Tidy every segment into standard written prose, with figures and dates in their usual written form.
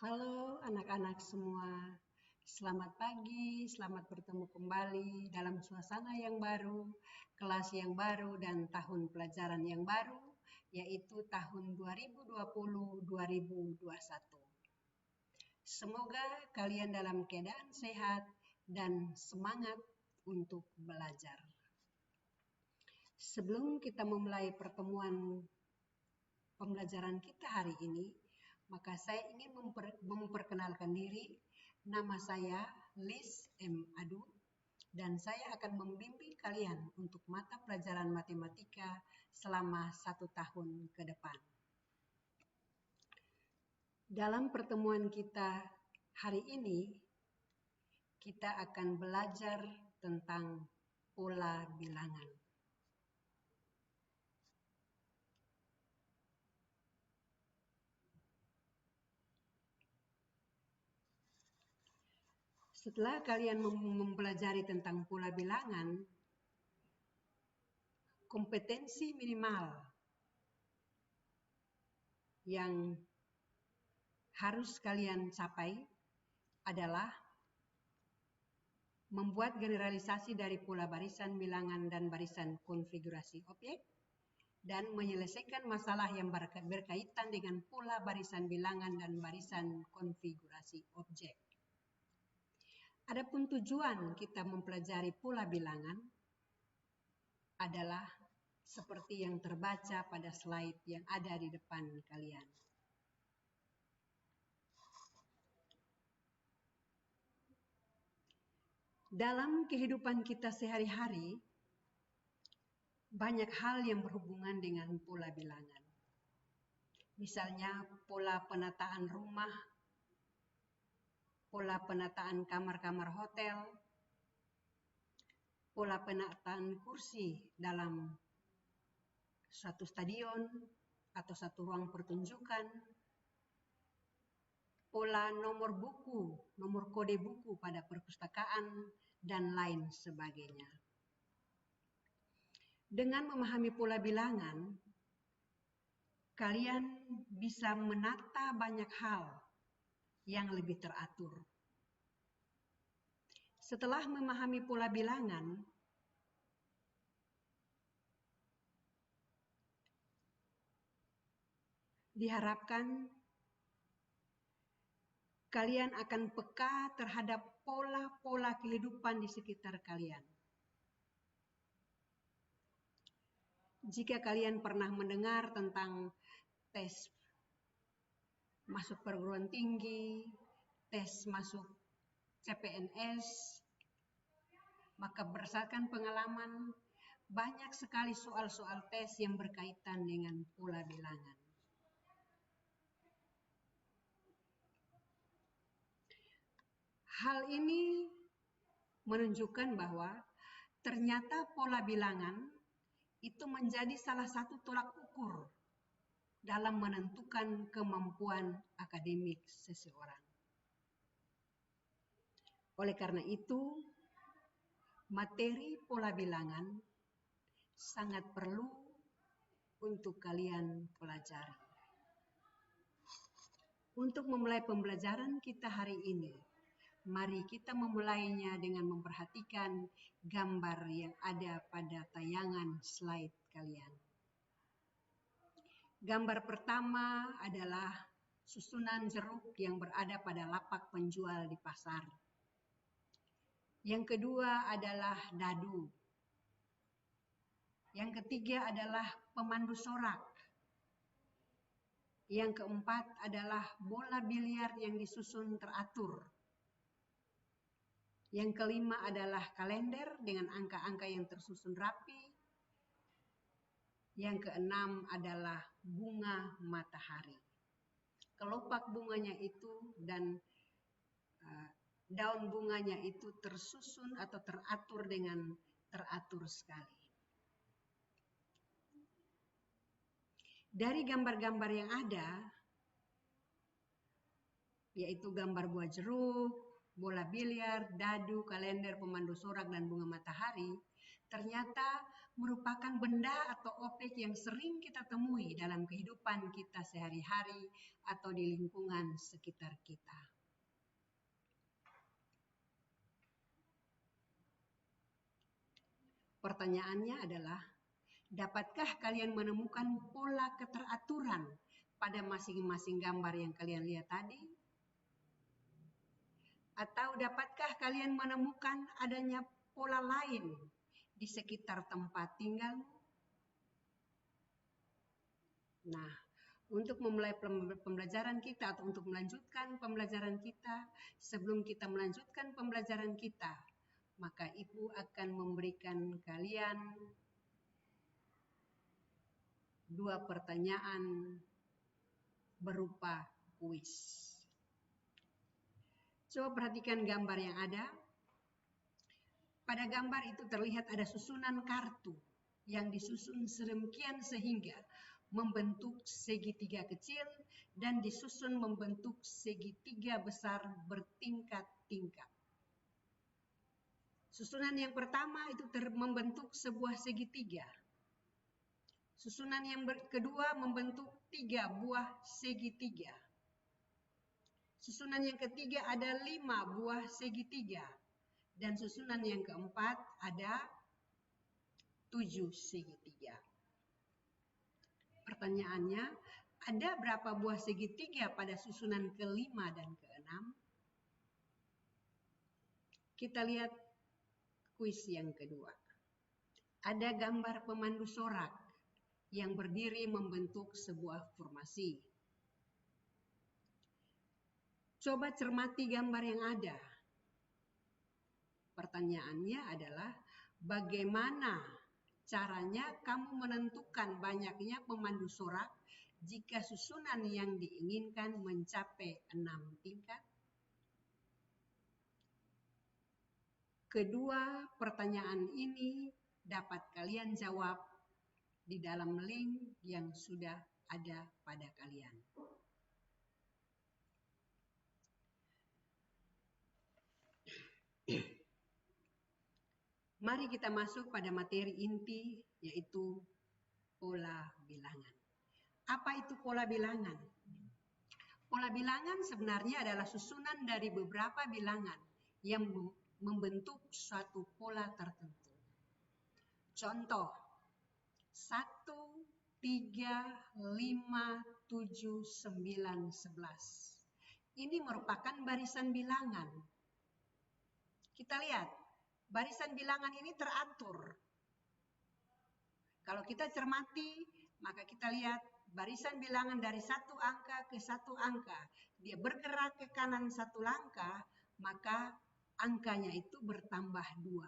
Halo anak-anak semua, selamat pagi, selamat bertemu kembali dalam suasana yang baru, kelas yang baru, dan tahun pelajaran yang baru, yaitu tahun 2020-2021. Semoga kalian dalam keadaan sehat dan semangat untuk belajar. Sebelum kita memulai pertemuan pembelajaran kita hari ini, maka saya ingin memperkenalkan diri. Nama saya Liz M. Adu dan saya akan membimbing kalian untuk mata pelajaran matematika selama 1 tahun ke depan. Dalam pertemuan kita hari ini, kita akan belajar tentang pola bilangan. Setelah kalian mempelajari tentang pola bilangan, kompetensi minimal yang harus kalian capai adalah membuat generalisasi dari pola barisan bilangan dan barisan konfigurasi objek dan menyelesaikan masalah yang berkaitan dengan pola barisan bilangan dan barisan konfigurasi objek. Adapun tujuan kita mempelajari pola bilangan adalah seperti yang terbaca pada slide yang ada di depan kalian. Dalam kehidupan kita sehari-hari, banyak hal yang berhubungan dengan pola bilangan. Misalnya pola penataan rumah, pola penataan kamar-kamar hotel, pola penataan kursi dalam suatu stadion atau satu ruang pertunjukan, pola nomor buku, nomor kode buku pada perpustakaan, dan lain sebagainya. Dengan memahami pola bilangan, kalian bisa menata banyak hal yang lebih teratur. Setelah memahami pola bilangan, diharapkan kalian akan peka terhadap pola-pola kehidupan di sekitar kalian. Jika kalian pernah mendengar tentang tes masuk perguruan tinggi, tes masuk CPNS, maka berdasarkan pengalaman, banyak sekali soal-soal tes yang berkaitan dengan pola bilangan. Hal ini menunjukkan bahwa ternyata pola bilangan itu menjadi salah satu tolak ukur dalam menentukan kemampuan akademik seseorang. Oleh karena itu, materi pola bilangan sangat perlu untuk kalian pelajari. Untuk memulai pembelajaran kita hari ini, mari kita memulainya dengan memperhatikan gambar yang ada pada tayangan slide kalian. Gambar pertama adalah susunan jeruk yang berada pada lapak penjual di pasar. Yang kedua adalah dadu. Yang ketiga adalah pemandu sorak. Yang keempat adalah bola biliar yang disusun teratur. Yang kelima adalah kalender dengan angka-angka yang tersusun rapi. Yang keenam adalah bunga matahari. Kelopak bunganya itu dan daun bunganya itu tersusun atau teratur dengan teratur sekali. Dari gambar-gambar yang ada, yaitu gambar buah jeruk, bola biliar, dadu, kalender, pemandu sorak, dan bunga matahari, ternyata merupakan benda atau objek yang sering kita temui dalam kehidupan kita sehari-hari atau di lingkungan sekitar kita. Pertanyaannya adalah, dapatkah kalian menemukan pola keteraturan pada masing-masing gambar yang kalian lihat tadi? Atau dapatkah kalian menemukan adanya pola lain di sekitar tempat tinggalmu? Nah, untuk memulai pembelajaran kita atau untuk melanjutkan pembelajaran kita, sebelum kita melanjutkan pembelajaran kita, maka Ibu akan memberikan kalian 2 pertanyaan berupa kuis. Coba perhatikan gambar yang ada. Pada gambar itu terlihat ada susunan kartu yang disusun sedemikian sehingga membentuk segitiga kecil dan disusun membentuk segitiga besar bertingkat-tingkat. Susunan yang pertama itu membentuk sebuah segitiga. Susunan yang kedua membentuk 3 buah segitiga. Susunan yang ketiga ada 5 buah segitiga. Dan susunan yang keempat ada 7 segitiga. Pertanyaannya, ada berapa buah segitiga pada susunan ke-5 dan ke-6? Kita lihat kuis yang kedua. Ada gambar pemandu sorak yang berdiri membentuk sebuah formasi. Coba cermati gambar yang ada. Pertanyaannya adalah, bagaimana caranya kamu menentukan banyaknya pemandu sorak jika susunan yang diinginkan mencapai 6 tingkat? Kedua pertanyaan ini dapat kalian jawab di dalam link yang sudah ada pada kalian. Mari kita masuk pada materi inti, yaitu pola bilangan. Apa itu pola bilangan? Pola bilangan sebenarnya adalah susunan dari beberapa bilangan yang membentuk suatu pola tertentu. Contoh, 1, 3, 5, 7, 9, 11. Ini merupakan barisan bilangan. Kita lihat, barisan bilangan ini teratur. Kalau kita cermati, maka kita lihat barisan bilangan dari 1 angka ke 1 angka. Dia bergerak ke kanan 1 langkah, maka angkanya itu bertambah 2.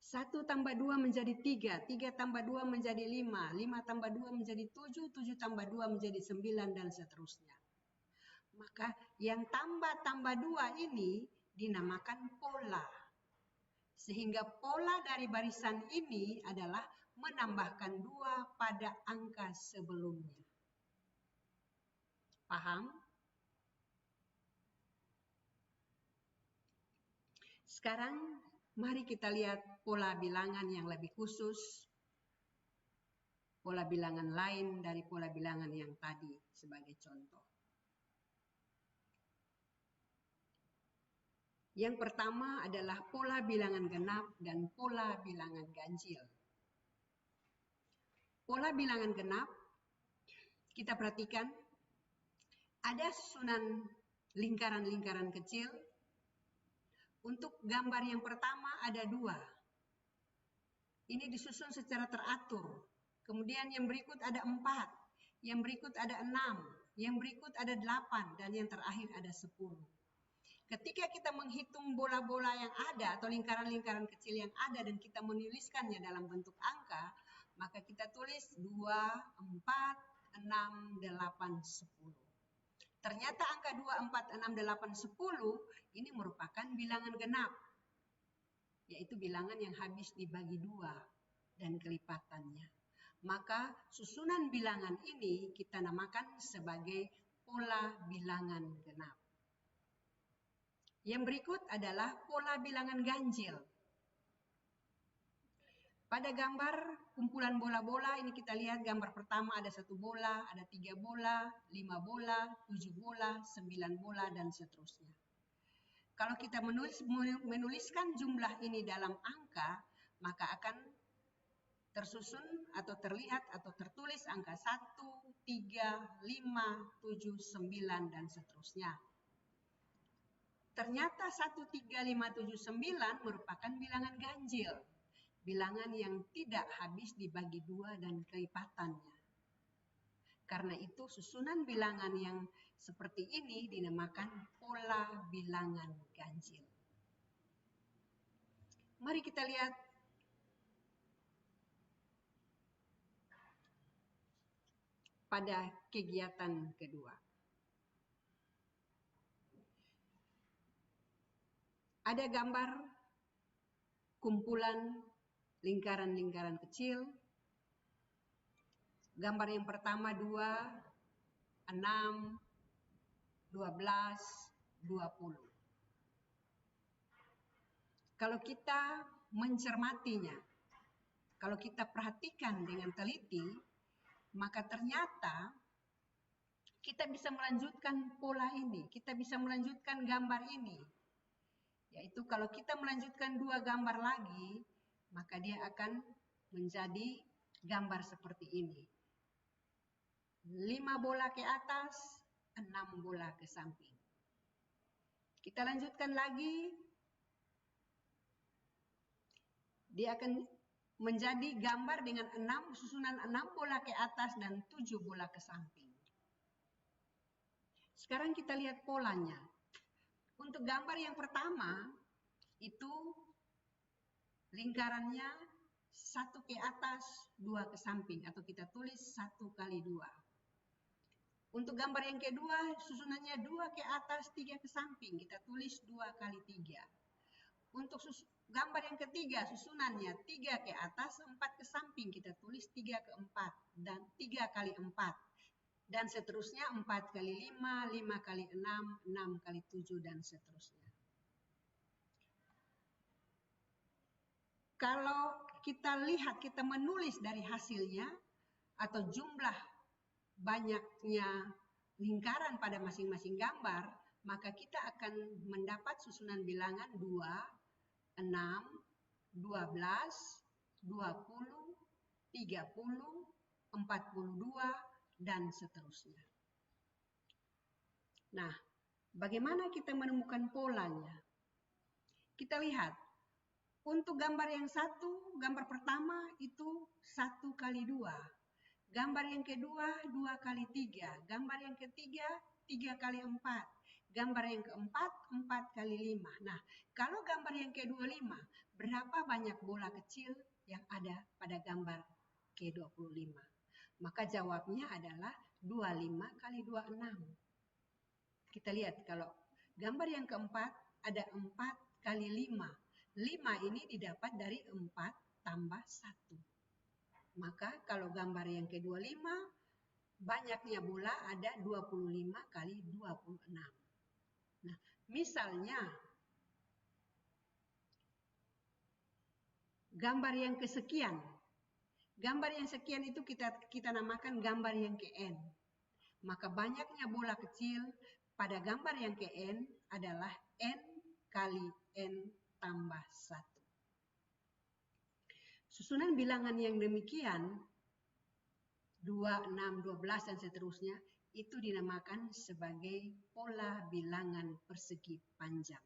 1 tambah 2 menjadi 3, 3 tambah 2 menjadi 5, 5 tambah 2 menjadi 7, 7 tambah 2 menjadi 9, dan seterusnya. Maka yang tambah 2 ini dinamakan pola. Sehingga pola dari barisan ini adalah menambahkan 2 pada angka sebelumnya. Paham? Sekarang mari kita lihat pola bilangan yang lebih khusus. Pola bilangan lain dari pola bilangan yang tadi sebagai contoh. Yang pertama adalah pola bilangan genap dan pola bilangan ganjil. Pola bilangan genap, kita perhatikan, ada susunan lingkaran-lingkaran kecil. Untuk gambar yang pertama ada 2. Ini disusun secara teratur. Kemudian yang berikut ada 4, yang berikut ada 6, yang berikut ada 8, dan yang terakhir ada 10. Ketika kita menghitung bola-bola yang ada atau lingkaran-lingkaran kecil yang ada dan kita menuliskannya dalam bentuk angka, maka kita tulis 2, 4, 6, 8, 10. Ternyata angka 2, 4, 6, 8, 10 ini merupakan bilangan genap, yaitu bilangan yang habis dibagi 2 dan kelipatannya. Maka susunan bilangan ini kita namakan sebagai pola bilangan genap. Yang berikut adalah pola bilangan ganjil. Pada gambar kumpulan bola-bola ini kita lihat gambar pertama ada 1 bola, ada 3 bola, 5 bola, 7 bola, 9 bola, dan seterusnya. Kalau kita menuliskan jumlah ini dalam angka, maka akan tersusun atau terlihat atau tertulis angka 1, 3, 5, 7, 9, dan seterusnya. Ternyata 1, 3, 5, 7, 9 merupakan bilangan ganjil. Bilangan yang tidak habis dibagi 2 dan kelipatannya. Karena itu susunan bilangan yang seperti ini dinamakan pola bilangan ganjil. Mari kita lihat pada kegiatan kedua. Ada gambar kumpulan lingkaran-lingkaran kecil. Gambar yang pertama 2, 6, 12, 20. Kalau kita mencermatinya, kalau kita perhatikan dengan teliti, maka ternyata kita bisa melanjutkan pola ini, kita bisa melanjutkan gambar ini. Yaitu kalau kita melanjutkan 2 gambar lagi, maka dia akan menjadi gambar seperti ini. 5 bola ke atas, 6 bola ke samping. Kita lanjutkan lagi. Dia akan menjadi gambar dengan 6, susunan 6 bola ke atas dan 7 bola ke samping. Sekarang kita lihat polanya. Untuk gambar yang pertama, itu lingkarannya 1 ke atas, 2 ke samping, atau kita tulis 1 kali 2. Untuk gambar yang kedua, susunannya 2 ke atas, 3 ke samping, kita tulis 2 kali 3. Untuk gambar yang ketiga, susunannya 3 ke atas, 4 ke samping, kita tulis 3 ke 4, dan 3 kali 4. Dan seterusnya 4 kali 5, 5 kali 6, 6 kali 7, dan seterusnya. Kalau kita lihat, kita menulis dari hasilnya, atau jumlah banyaknya lingkaran pada masing-masing gambar, maka kita akan mendapat susunan bilangan 2, 6, 12, 20, 30, 42, dan seterusnya. Nah, bagaimana kita menemukan polanya? Kita lihat, untuk gambar yang satu, gambar pertama itu 1 kali 2. Gambar yang kedua 2 kali 3. Gambar yang ketiga 3 kali 4. Gambar yang keempat 4 kali 5. Nah, kalau gambar yang kedua 5, berapa banyak bola kecil yang ada pada gambar ke-25? Maka jawabnya adalah 25 kali 26. Kita lihat kalau gambar yang keempat ada 4 kali 5. 5 ini didapat dari 4 tambah 1. Maka kalau gambar yang ke-25, banyaknya bola ada 25 kali 26. Nah, misalnya gambar yang kesekian. Gambar yang sekian itu kita namakan gambar yang ke N. Maka banyaknya bola kecil pada gambar yang ke N adalah N kali N tambah 1. Susunan bilangan yang demikian, 2, 6, 12, dan seterusnya, itu dinamakan sebagai pola bilangan persegi panjang.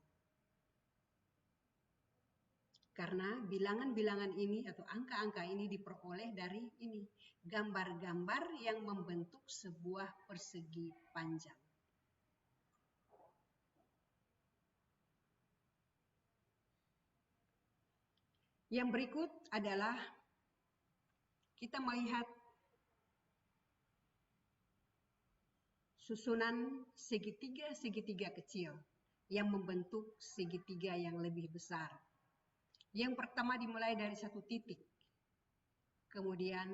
Karena bilangan-bilangan ini atau angka-angka ini diperoleh dari ini, gambar-gambar yang membentuk sebuah persegi panjang. Yang berikut adalah kita melihat susunan segitiga kecil yang membentuk segitiga yang lebih besar. Yang pertama dimulai dari 1 titik. Kemudian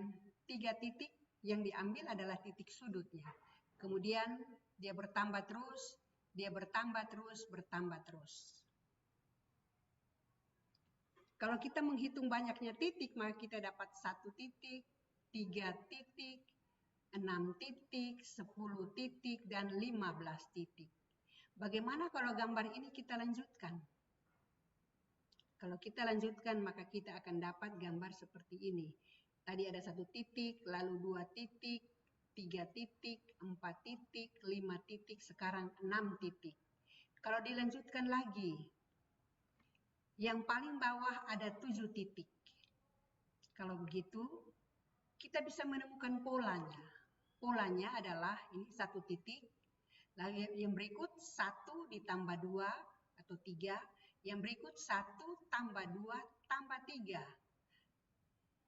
3 titik yang diambil adalah titik sudutnya. Kemudian dia bertambah terus, dia bertambah terus, bertambah terus. Kalau kita menghitung banyaknya titik, maka kita dapat 1 titik, 3 titik, 6 titik, 10 titik, dan 15 titik. Bagaimana kalau gambar ini kita lanjutkan? Kalau kita lanjutkan, maka kita akan dapat gambar seperti ini. Tadi ada 1 titik, lalu 2 titik, 3 titik, 4 titik, 5 titik, sekarang 6 titik. Kalau dilanjutkan lagi, yang paling bawah ada 7 titik. Kalau begitu, kita bisa menemukan polanya. Polanya adalah ini 1 titik, lalu yang berikut 1 ditambah 2 atau 3, yang berikut 1 tambah 2 tambah 3.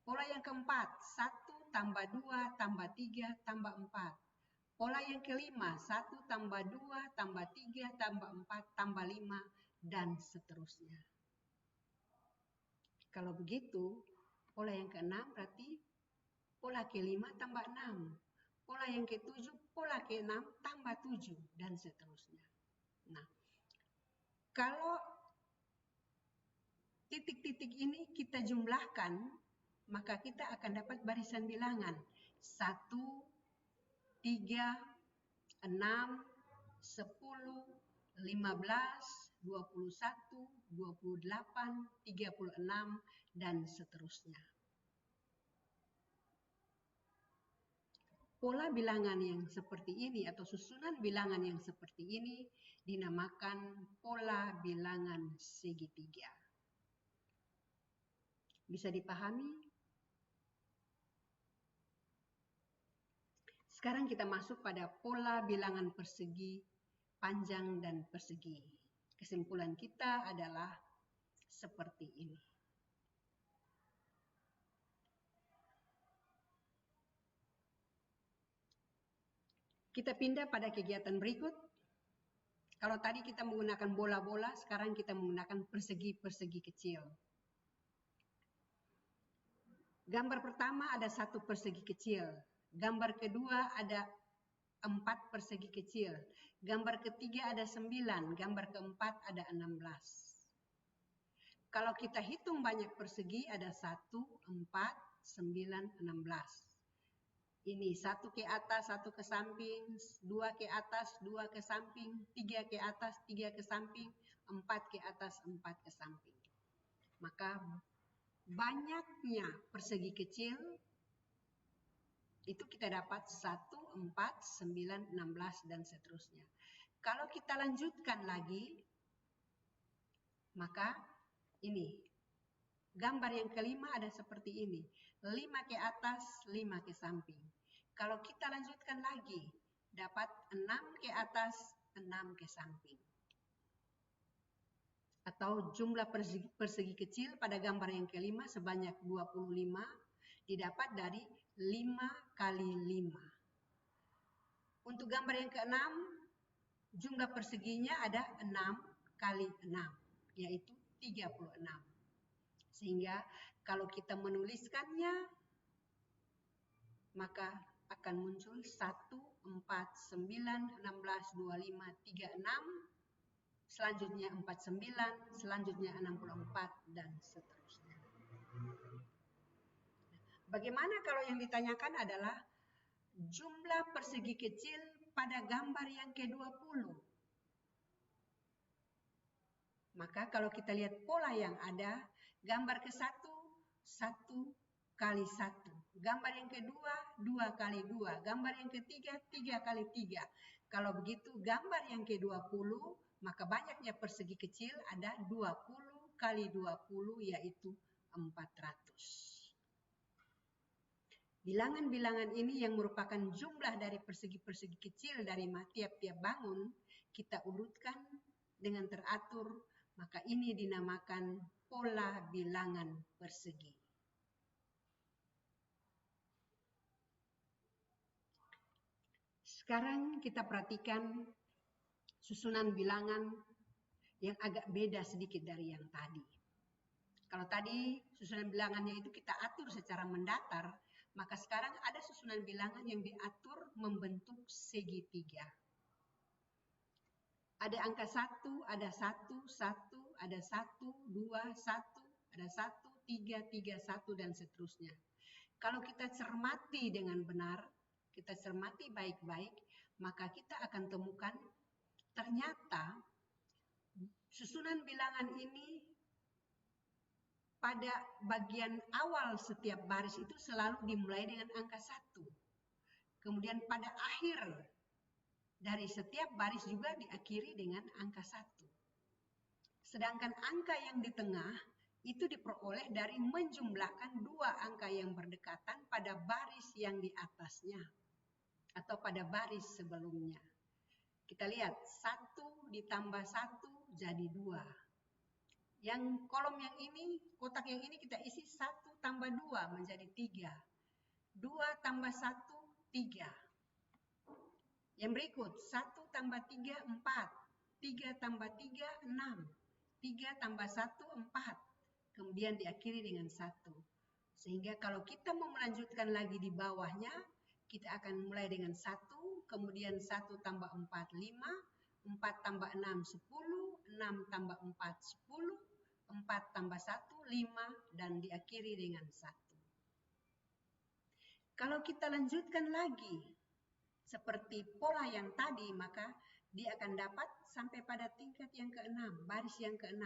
Pola yang keempat, 1 tambah 2 tambah 3 tambah 4. Pola yang kelima, 1 tambah 2 tambah 3 tambah 4 tambah 5, dan seterusnya. Kalau begitu, pola yang keenam berarti pola kelima tambah 6. Pola yang ketujuh, pola keenam tambah 7, dan seterusnya. Nah, kalau titik-titik ini kita jumlahkan, maka kita akan dapat barisan bilangan. 1, 3, 6, 10, 15, 21, 28, 36, dan seterusnya. Pola bilangan yang seperti ini atau susunan bilangan yang seperti ini dinamakan pola bilangan segitiga. Bisa dipahami? Sekarang kita masuk pada pola bilangan persegi, panjang dan persegi. Kesimpulan kita adalah seperti ini. Kita pindah pada kegiatan berikut. Kalau tadi kita menggunakan bola-bola, sekarang kita menggunakan persegi-persegi kecil. Gambar pertama ada 1 persegi kecil. Gambar kedua ada 4 persegi kecil. Gambar ketiga ada 9. Gambar keempat ada 16. Kalau kita hitung banyak persegi ada 1, 4, 9, 16. Ini 1 ke atas, 1 ke samping, 2 ke atas, 2 ke samping, 3 ke atas, 3 ke samping, 4 ke atas, 4 ke samping. Maka banyaknya persegi kecil itu kita dapat 1, 4, 9, 16, dan seterusnya. Kalau kita lanjutkan lagi, maka ini. Gambar yang kelima ada seperti ini. 5 ke atas, 5 ke samping. Kalau kita lanjutkan lagi, dapat 6 ke atas, 6 ke samping. Atau jumlah persegi kecil pada gambar yang kelima sebanyak 25 didapat dari 5 kali 5. Untuk gambar yang keenam, jumlah perseginya ada 6 kali 6, yaitu 36. Sehingga kalau kita menuliskannya, maka akan muncul 1, 4, 9, 16, 25, 36, selanjutnya 49, selanjutnya 64, dan seterusnya. Bagaimana kalau yang ditanyakan adalah jumlah persegi kecil pada gambar yang ke-20? Maka kalau kita lihat pola yang ada, gambar ke-1, 1 kali 1. Gambar yang kedua, 2 kali 2. Gambar yang ketiga, 3 kali 3. Kalau begitu, gambar yang ke-20, maka banyaknya persegi kecil ada 20 kali 20, yaitu 400. Bilangan-bilangan ini yang merupakan jumlah dari persegi-persegi kecil dari tiap-tiap bangun, kita urutkan dengan teratur, maka ini dinamakan pola bilangan persegi. Sekarang kita perhatikan susunan bilangan yang agak beda sedikit dari yang tadi. Kalau tadi susunan bilangannya itu kita atur secara mendatar, maka sekarang ada susunan bilangan yang diatur membentuk segitiga. Ada angka 1, ada 1, 1, ada 1, 2, 1, Ada 1, 3, 3, 1 dan seterusnya. Kalau kita cermati dengan benar, kita cermati baik-baik, maka kita akan temukan ternyata susunan bilangan ini pada bagian awal setiap baris itu selalu dimulai dengan angka 1. Kemudian pada akhir dari setiap baris juga diakhiri dengan angka 1. Sedangkan angka yang di tengah itu diperoleh dari menjumlahkan dua angka yang berdekatan pada baris yang di atasnya atau pada baris sebelumnya. Kita lihat 1 ditambah 1 jadi 2. Yang kolom yang ini, kotak yang ini kita isi 1 tambah 2 menjadi 3. 2 tambah 1, 3. Yang berikut 1 tambah 3, 4. 3 tambah 3, 6. 3 tambah 1, 4. Kemudian diakhiri dengan 1. Sehingga kalau kita mau melanjutkan lagi di bawahnya, kita akan mulai dengan 1, kemudian 1 tambah 4, 5, 4 tambah 6, 10, 6 tambah 4, 10, 4 tambah 1, 5, dan diakhiri dengan 1. Kalau kita lanjutkan lagi, seperti pola yang tadi, maka dia akan dapat sampai pada tingkat yang ke-6, baris yang ke-6.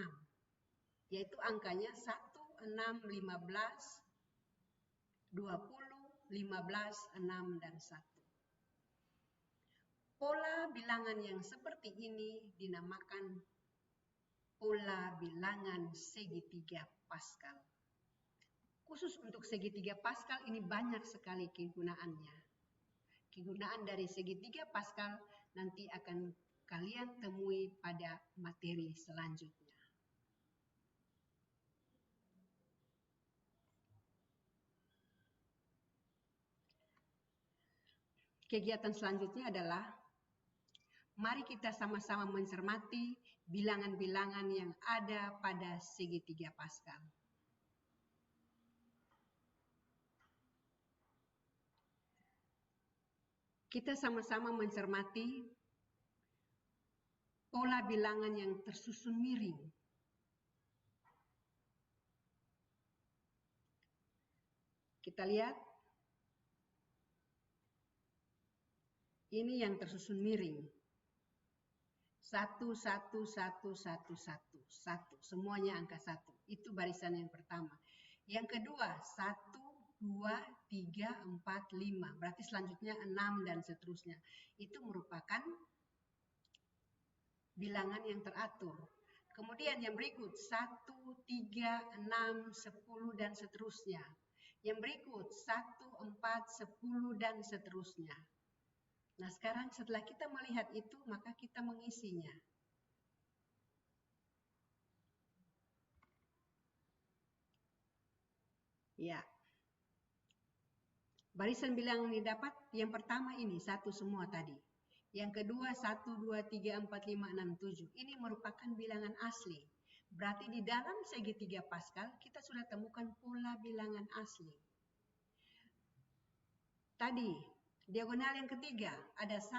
Yaitu angkanya 1, 6, 15, 20, 15, 6, dan 1. Pola bilangan yang seperti ini dinamakan pola bilangan segitiga Pascal. Khusus untuk segitiga Pascal ini banyak sekali kegunaannya. Kegunaan dari segitiga Pascal nanti akan kalian temui pada materi selanjutnya. Kegiatan selanjutnya adalah mari kita sama-sama mencermati bilangan-bilangan yang ada pada segitiga Pascal. Kita sama-sama mencermati pola bilangan yang tersusun miring. Kita lihat, ini yang tersusun miring. 1, 1, 1, 1, 1, 1. Semuanya angka 1. Itu barisan yang pertama. Yang kedua, 1, 2, 3, 4, 5. Berarti selanjutnya 6 dan seterusnya. Itu merupakan bilangan yang teratur. Kemudian yang berikut 1, 3, 6, 10 dan seterusnya. Yang berikut 1, 4, 10 dan seterusnya. Nah, sekarang setelah kita melihat itu, maka kita mengisinya. Ya. Barisan bilangan yang didapat yang pertama ini, 1 semua tadi. Yang kedua 1, 2, 3, 4, 5, 6, 7. Ini merupakan bilangan asli. Berarti di dalam segitiga Pascal kita sudah temukan pola bilangan asli. Tadi, diagonal yang ketiga ada 1,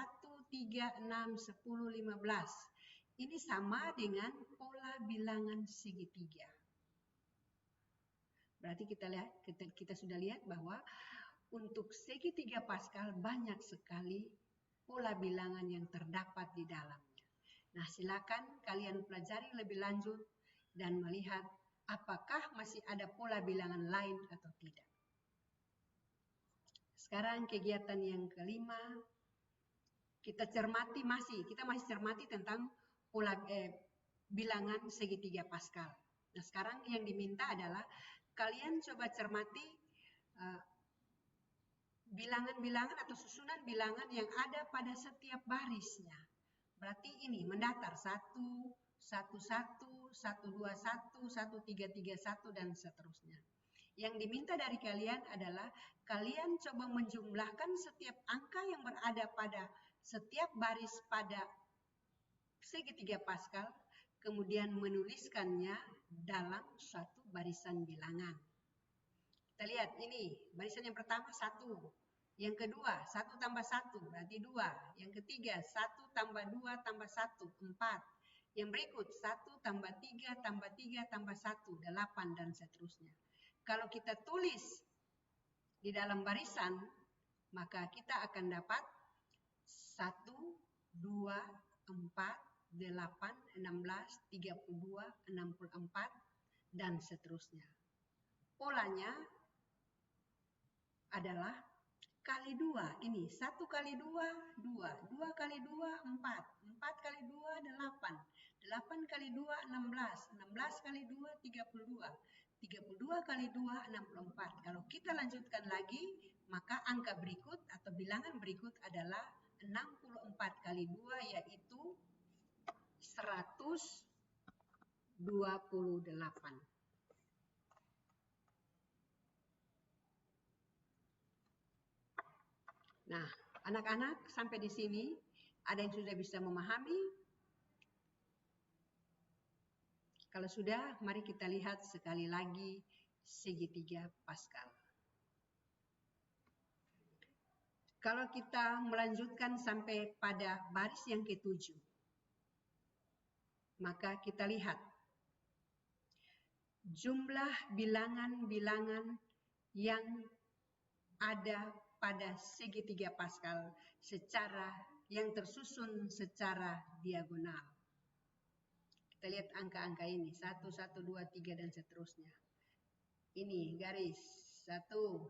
3, 6, 10, 15. Ini sama dengan pola bilangan segitiga. Berarti kita sudah lihat bahwa untuk segitiga Pascal banyak sekali pola bilangan yang terdapat di dalamnya. Nah, silakan kalian pelajari lebih lanjut dan melihat apakah masih ada pola bilangan lain atau tidak. Sekarang kegiatan yang kelima, kita masih cermati tentang pola bilangan segitiga Pascal. Nah, sekarang yang diminta adalah kalian coba cermati bilangan-bilangan atau susunan bilangan yang ada pada setiap barisnya. Berarti ini mendatar 1, 1, 1, 1, 2, 1, 1, 3, 3, 1, dan seterusnya. Yang diminta dari kalian adalah kalian coba menjumlahkan setiap angka yang berada pada setiap baris pada segitiga Pascal, kemudian menuliskannya dalam suatu barisan bilangan. Kita lihat ini, barisan yang pertama 1. Yang kedua, 1 tambah 1 berarti 2. Yang ketiga, 1 tambah 2 tambah 1, 4. Yang berikut 1 tambah 3 tambah 3 tambah 1, 8 dan seterusnya. Kalau kita tulis di dalam barisan, maka kita akan dapat 1, 2, 4, 8, 16, 32, 64, dan seterusnya. Polanya adalah kali 2. Ini 1 kali 2, 2. 2 kali 2, 4. 4 kali 2, 8. 8 kali 2, 16. 16 kali 2, 32. 32 kali 2, 64. Kalau kita lanjutkan lagi, maka angka berikut atau bilangan berikut adalah 64 kali 2, yaitu 128. Nah, anak-anak sampai di sini ada yang sudah bisa memahami? Kalau sudah, mari kita lihat sekali lagi segitiga Pascal. Kalau kita melanjutkan sampai pada baris yang ke-7, maka kita lihat jumlah bilangan-bilangan yang ada pada segitiga Pascal yang tersusun secara diagonal. Kita lihat angka-angka ini, 1, 1, 2, 3, dan seterusnya. Ini garis 1,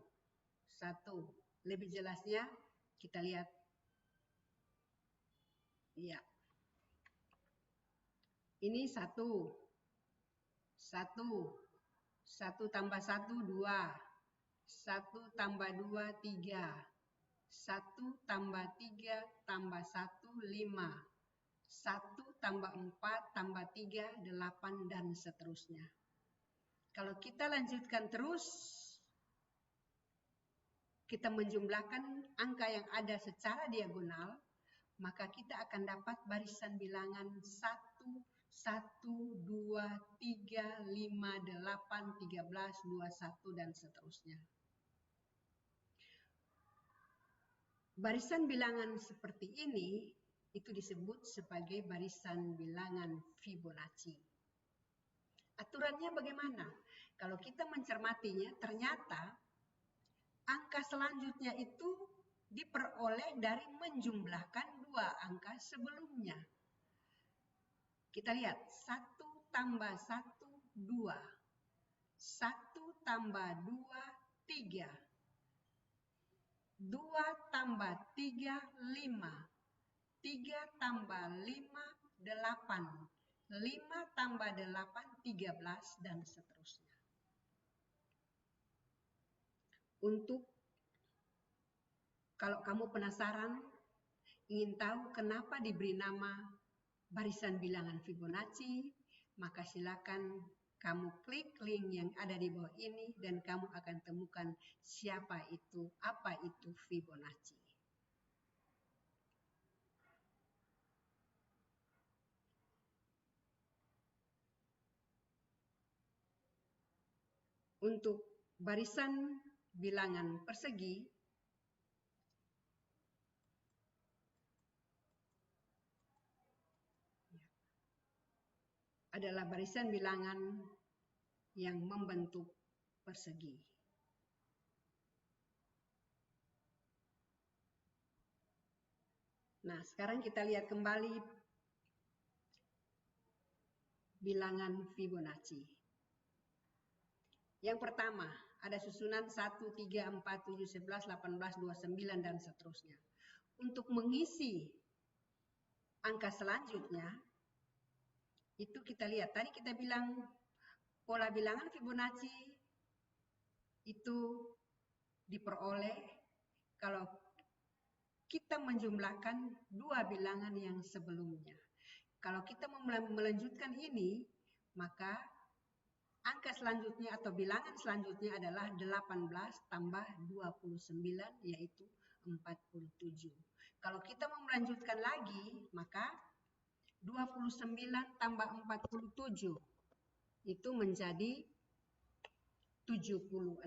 1. Lebih jelasnya kita lihat. Ya. Ini 1. 1 tambah 1, 2. 1 tambah 2, 3. 1 tambah 3 tambah 1, 5. 1 tambah 4 tambah 3, 8, dan seterusnya. Kalau kita lanjutkan terus, kita menjumlahkan angka yang ada secara diagonal, maka kita akan dapat barisan bilangan 1, 1, 2, 3, 5, 8, 13, 21, dan seterusnya. Barisan bilangan seperti ini itu disebut sebagai barisan bilangan Fibonacci. Aturannya bagaimana? Kalau kita mencermatinya, ternyata angka selanjutnya itu diperoleh dari menjumlahkan dua angka sebelumnya. Kita lihat, 1 tambah 1, 2. 1 tambah 2, 3. 2 tambah 3, 5. 3 tambah 5, 8. 5 tambah 8, 13, dan seterusnya. Untuk kalau kamu penasaran, ingin tahu kenapa diberi nama barisan bilangan Fibonacci, maka silakan kamu klik link yang ada di bawah ini dan kamu akan temukan apa itu Fibonacci. Untuk barisan bilangan persegi, adalah barisan bilangan yang membentuk persegi. Nah, sekarang kita lihat kembali bilangan Fibonacci. Yang pertama, ada susunan 1, 3, 4, 7, 11, 18, 29, dan seterusnya. Untuk mengisi angka selanjutnya, itu kita lihat. Tadi kita bilang pola bilangan Fibonacci itu diperoleh kalau kita menjumlahkan dua bilangan yang sebelumnya. Kalau kita melanjutkan ini, maka angka selanjutnya atau bilangan selanjutnya adalah 18 tambah 29, yaitu 47. Kalau kita mau melanjutkan lagi, maka 29 tambah 47 itu menjadi 76.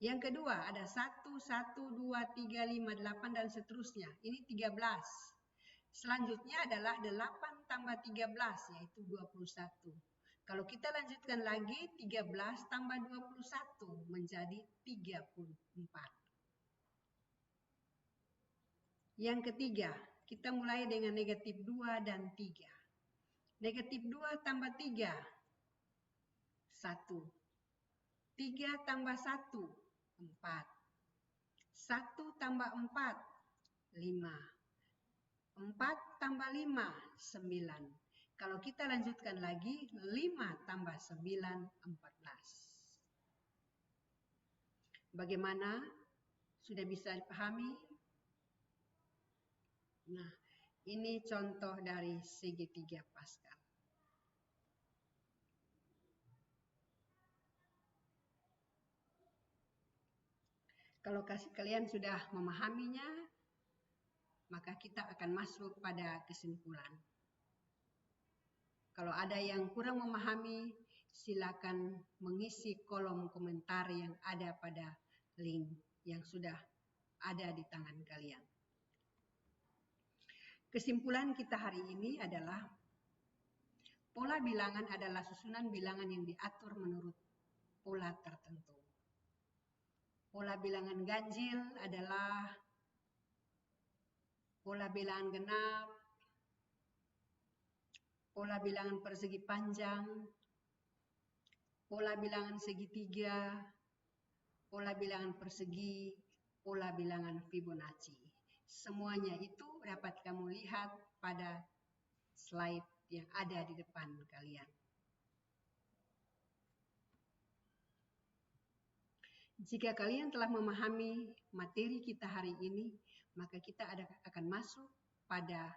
Yang kedua ada 1, 1, 2, 3, 5, 8, dan seterusnya. Ini 13. Selanjutnya adalah 8 tambah 13, yaitu 21. Kalau kita lanjutkan lagi, 13 tambah 21 menjadi 34. Yang ketiga, kita mulai dengan negatif 2 dan 3. Negatif 2 tambah 3, 1. 3 tambah 1, 4. 1 tambah 4, 5. 4 tambah 5, 9. Kalau kita lanjutkan lagi, 5 tambah 9, 14. Bagaimana? Sudah bisa dipahami? Nah, ini contoh dari segitiga Pascal. Kalau kalian sudah memahaminya, maka kita akan masuk pada kesimpulan. Kalau ada yang kurang memahami, silakan mengisi kolom komentar yang ada pada link yang sudah ada di tangan kalian. Kesimpulan kita hari ini adalah pola bilangan adalah susunan bilangan yang diatur menurut pola tertentu. Pola bilangan ganjil adalah pola bilangan genap, pola bilangan persegi panjang, pola bilangan segitiga, pola bilangan persegi, pola bilangan Fibonacci. Semuanya itu dapat kamu lihat pada slide yang ada di depan kalian. Jika kalian telah memahami materi kita hari ini, maka kita akan masuk pada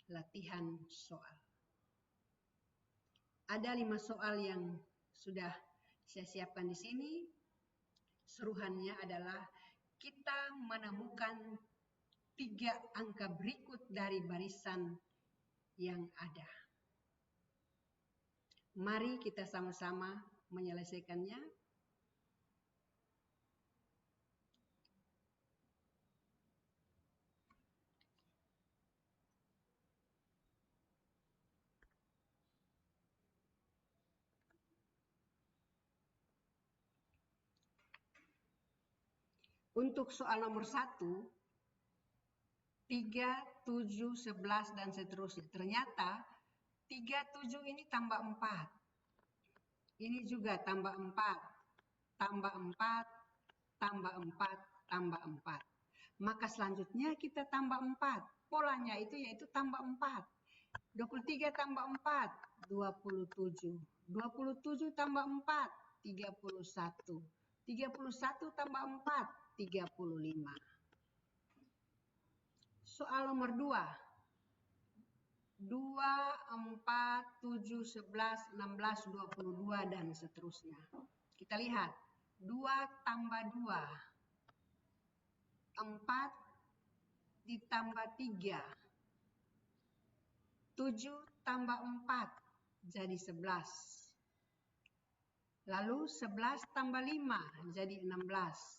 latihan soal. Ada 5 soal yang sudah saya siapkan di sini. Seruhannya adalah kita menemukan 3 angka berikut dari barisan yang ada. Mari kita sama-sama menyelesaikannya. Untuk soal nomor 1, 3, 7, 11, dan seterusnya. Ternyata 3, 7 ini tambah 4. Ini juga tambah 4, tambah 4, tambah 4, tambah 4. Maka selanjutnya kita tambah 4. Polanya itu yaitu tambah 4. 23 tambah 4, 27. 27 tambah 4, 31. 31 tambah 4, 35. Soal nomor 2. 2, 4, 7, 11, 16, 22, dan seterusnya. Kita lihat. 2 tambah 2. 4 ditambah 3. 7 tambah 4 jadi 11. Lalu 11 tambah 5 jadi 16.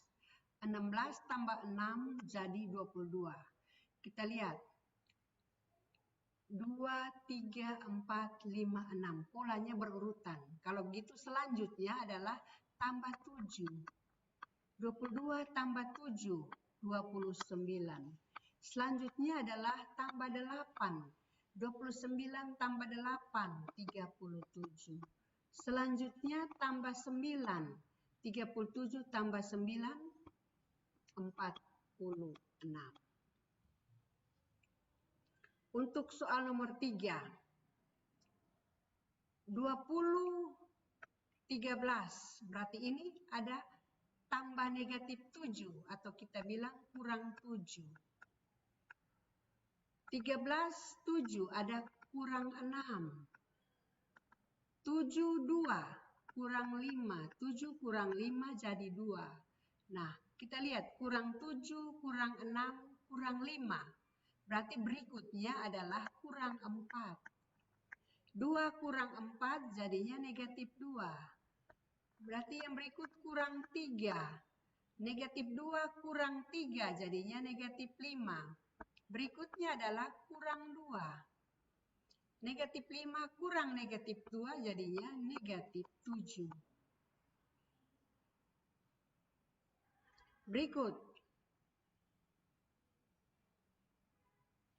16 tambah 6 jadi 22. Kita lihat. 2, 3, 4, 5, 6. Polanya berurutan. Kalau begitu selanjutnya adalah tambah 7. 22 tambah 7, 29. Selanjutnya adalah tambah 8. 29 tambah 8, 37. Selanjutnya tambah 9. 37 tambah 9, 46. Untuk soal nomor 3. 20, 13. Berarti ini ada tambah negatif 7 atau kita bilang kurang 7. 13, 7 ada kurang 6. 7, 2 kurang 5. 7 kurang 5 jadi 2. Nah, kita lihat kurang 7, kurang 6, kurang 5. Berarti berikutnya adalah kurang 4. 2 kurang 4 jadinya negatif 2. Berarti yang berikut kurang 3. Negatif 2 kurang 3 jadinya negatif 5. Berikutnya adalah kurang 2. Negatif 5 kurang negatif 2 jadinya negatif 7. Berikut.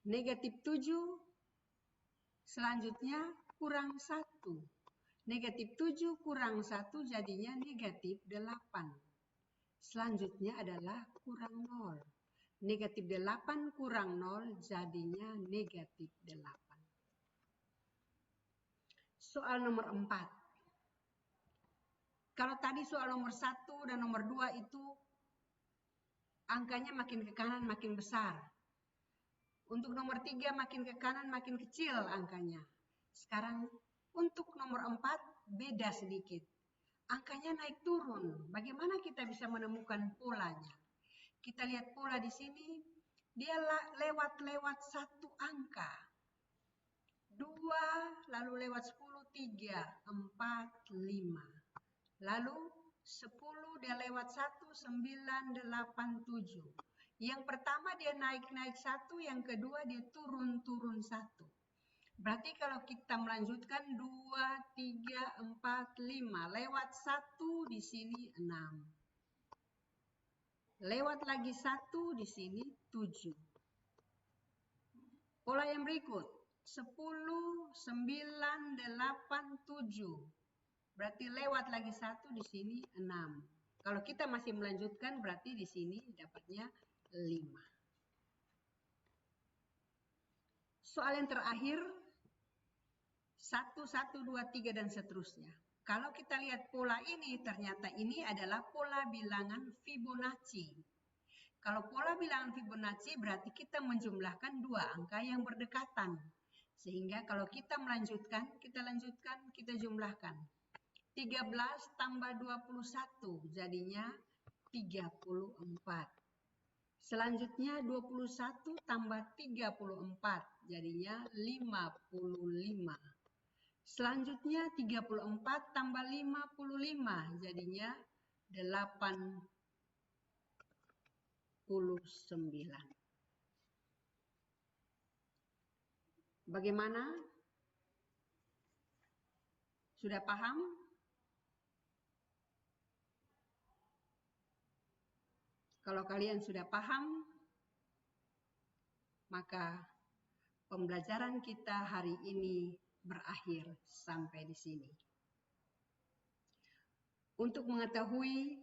Negatif 7 selanjutnya kurang 1. Negatif 7 kurang 1 jadinya negatif 8. Selanjutnya adalah kurang 0. Negatif 8 kurang 0 jadinya negatif 8. Soal nomor 4. Kalau tadi soal nomor 1 dan nomor 2 itu angkanya makin ke kanan makin besar. Untuk nomor 3 makin ke kanan makin kecil angkanya. Sekarang untuk nomor 4 beda sedikit. Angkanya naik turun. Bagaimana kita bisa menemukan polanya? Kita lihat pola di sini. Dia lewat satu angka. 2, lalu lewat 10, 3, 4, 5. Lalu 10 dia lewat 1, 9, 8, 7. Yang pertama dia naik-naik 1, yang kedua dia turun-turun 1. Berarti kalau kita melanjutkan 2, 3, 4, 5. Lewat 1 di sini 6. Lewat lagi 1 di sini 7. Pola yang berikut. 10, 9, 8, 7. Berarti lewat lagi 1 di sini 6. Kalau kita masih melanjutkan berarti di sini dapatnya 5. Soal yang terakhir 1, 1, 2, 3 dan seterusnya. Kalau kita lihat pola ini ternyata ini adalah pola bilangan Fibonacci. Kalau pola bilangan Fibonacci berarti kita menjumlahkan dua angka yang berdekatan. Sehingga kalau kita melanjutkan, kita jumlahkan. 13 tambah 21 jadinya 34. Selanjutnya 21 tambah 34 jadinya 55. Selanjutnya 34 tambah 55 jadinya 89. Bagaimana? Sudah paham? Kalau kalian sudah paham, maka pembelajaran kita hari ini berakhir sampai di sini. Untuk mengetahui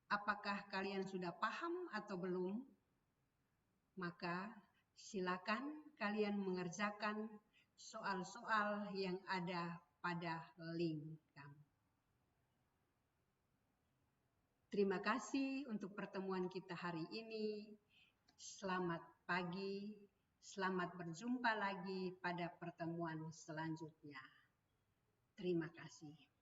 apakah kalian sudah paham atau belum, maka silakan kalian mengerjakan soal-soal yang ada pada link kami. Terima kasih untuk pertemuan kita hari ini. Selamat pagi, selamat berjumpa lagi pada pertemuan selanjutnya. Terima kasih.